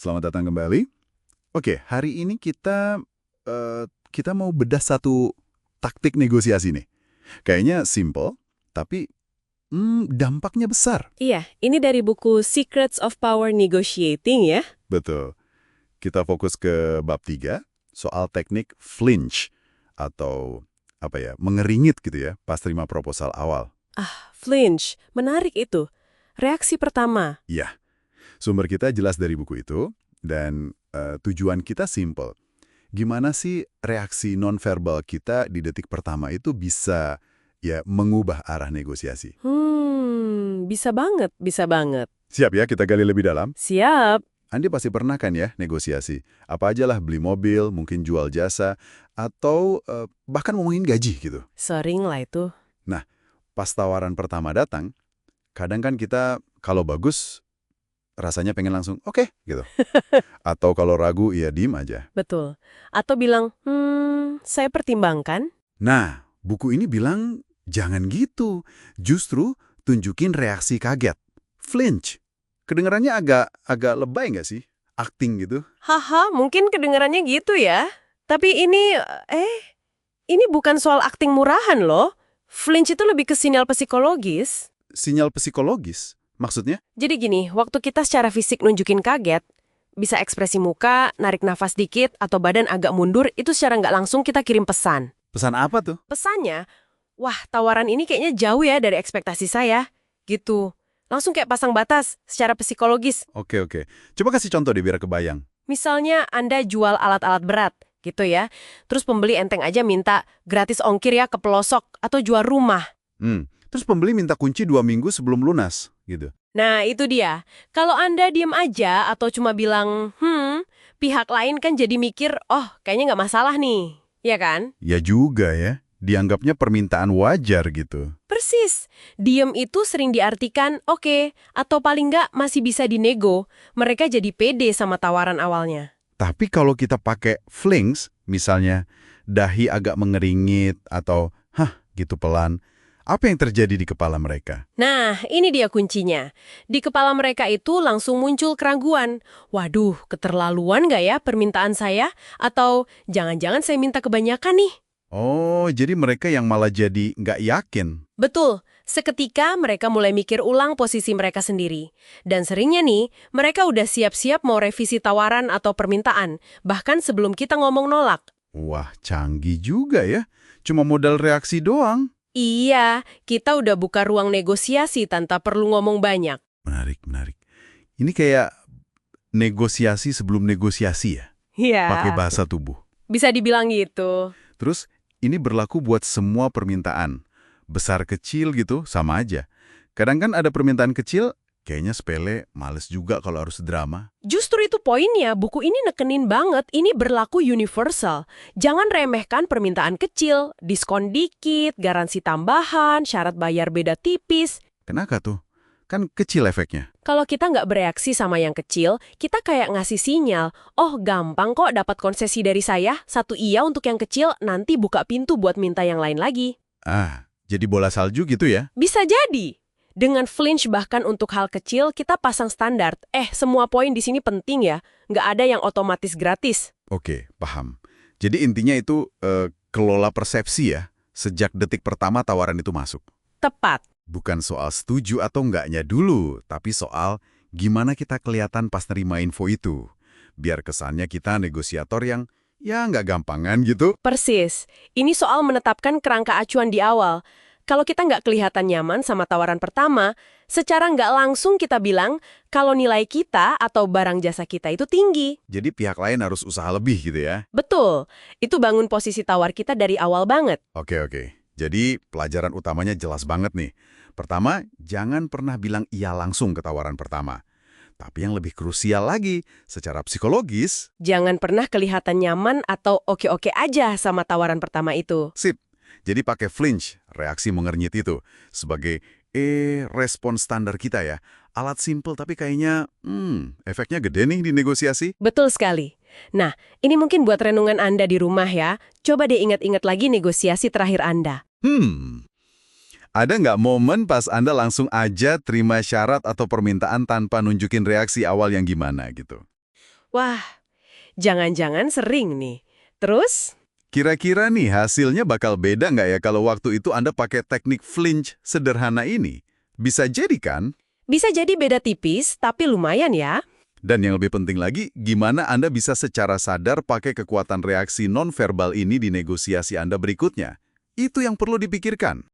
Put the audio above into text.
Selamat datang kembali. Oke, hari ini kita mau bedah satu taktik negosiasi nih. Kayaknya simple, tapi dampaknya besar. Iya, ini dari buku Secrets of Power Negotiating ya. Betul. Kita fokus ke bab 3, soal teknik flinch, atau mengeringit gitu ya, pas terima proposal awal. Flinch, menarik itu. Reaksi pertama. Iya, sumber kita jelas dari buku itu, dan tujuan kita simple. Gimana sih reaksi nonverbal kita di detik pertama itu bisa mengubah arah negosiasi? Bisa banget, bisa banget. Siap ya, kita gali lebih dalam. Siap. Andi pasti pernah kan ya negosiasi. Apa aja lah, beli mobil, mungkin jual jasa, atau bahkan ngomongin gaji gitu. Sering lah itu. Nah, pas tawaran pertama datang, kadang kan kita kalau bagus, rasanya pengen langsung oke gitu. Atau kalau ragu, ya diem aja. Betul. Atau bilang, saya pertimbangkan. Nah, buku ini bilang jangan gitu. Justru tunjukin reaksi kaget. Flinch. Kedengarannya agak lebay nggak sih? Acting gitu. Haha, mungkin kedengarannya gitu ya. Tapi ini bukan soal akting murahan loh. Flinch itu lebih ke sinyal psikologis. Sinyal psikologis. Maksudnya? Jadi gini, waktu kita secara fisik nunjukin kaget, bisa ekspresi muka, narik nafas dikit, atau badan agak mundur, itu secara nggak langsung kita kirim pesan. Pesan apa tuh? Pesannya, wah tawaran ini kayaknya jauh ya dari ekspektasi saya. Gitu. Langsung kayak pasang batas secara psikologis. Oke. Coba kasih contoh deh biar kebayang. Misalnya Anda jual alat-alat berat, gitu ya. Terus pembeli enteng aja minta gratis ongkir ya ke pelosok, atau jual rumah. Terus pembeli minta kunci 2 minggu sebelum lunas, gitu. Nah, itu dia. Kalau Anda diem aja atau cuma bilang, pihak lain kan jadi mikir, oh kayaknya nggak masalah nih. Ya kan? Ya juga ya. Dianggapnya permintaan wajar gitu. Persis. Diem itu sering diartikan oke, atau paling nggak masih bisa dinego. Mereka jadi pede sama tawaran awalnya. Tapi kalau kita pakai flings, misalnya dahi agak mengeringit atau gitu pelan, apa yang terjadi di kepala mereka? Nah, ini dia kuncinya. Di kepala mereka itu langsung muncul keraguan. Waduh, keterlaluan nggak ya permintaan saya? Atau jangan-jangan saya minta kebanyakan nih? Oh, jadi mereka yang malah jadi nggak yakin. Betul, seketika mereka mulai mikir ulang posisi mereka sendiri. Dan seringnya nih, mereka udah siap-siap mau revisi tawaran atau permintaan, bahkan sebelum kita ngomong nolak. Wah, canggih juga ya. Cuma modal reaksi doang. Iya, kita udah buka ruang negosiasi tanpa perlu ngomong banyak. Menarik. Ini kayak negosiasi sebelum negosiasi ya? Iya, Pakai bahasa tubuh. bisa dibilang gitu. Terus, ini berlaku buat semua permintaan. Besar kecil gitu, sama aja. Kadang kan ada permintaan kecil, kayaknya sepele, males juga kalau harus drama. Justru itu poinnya, buku ini nekenin banget, ini berlaku universal. Jangan remehkan permintaan kecil, diskon dikit, garansi tambahan, syarat bayar beda tipis. Kenapa tuh? Kan kecil efeknya. Kalau kita nggak bereaksi sama yang kecil, kita kayak ngasih sinyal, oh gampang kok dapat konsesi dari saya, satu iya untuk yang kecil, nanti buka pintu buat minta yang lain lagi. Jadi bola salju gitu ya? Bisa jadi. Dengan flinch bahkan untuk hal kecil, kita pasang standar. Semua poin di sini penting ya. Nggak ada yang otomatis gratis. Oke, paham. Jadi intinya itu kelola persepsi ya, sejak detik pertama tawaran itu masuk. Tepat. Bukan soal setuju atau enggaknya dulu, tapi soal gimana kita kelihatan pas nerima info itu. Biar kesannya kita negosiator yang nggak gampangan gitu. Persis. Ini soal menetapkan kerangka acuan di awal. Kalau kita nggak kelihatan nyaman sama tawaran pertama, secara nggak langsung kita bilang kalau nilai kita atau barang jasa kita itu tinggi. Jadi pihak lain harus usaha lebih gitu ya. Betul. Itu bangun posisi tawar kita dari awal banget. Oke. Jadi pelajaran utamanya jelas banget nih. Pertama, jangan pernah bilang iya langsung ke tawaran pertama. Tapi yang lebih krusial lagi, secara psikologis, Jangan pernah kelihatan nyaman atau oke-oke aja sama tawaran pertama itu. sip. Jadi pakai flinch, reaksi mengernyit itu, sebagai respon standar kita ya. Alat simple tapi kayaknya, efeknya gede nih di negosiasi. Betul sekali. Nah, ini mungkin buat renungan Anda di rumah ya. Coba deh ingat-ingat lagi negosiasi terakhir Anda. Ada nggak momen pas Anda langsung aja terima syarat atau permintaan tanpa nunjukin reaksi awal yang gimana gitu? Wah, jangan-jangan sering nih. Terus? Kira-kira nih hasilnya bakal beda nggak ya kalau waktu itu Anda pakai teknik flinch sederhana ini? Bisa jadi kan? Bisa jadi beda tipis, tapi lumayan ya. Dan yang lebih penting lagi, gimana Anda bisa secara sadar pakai kekuatan reaksi nonverbal ini di negosiasi Anda berikutnya? Itu yang perlu dipikirkan.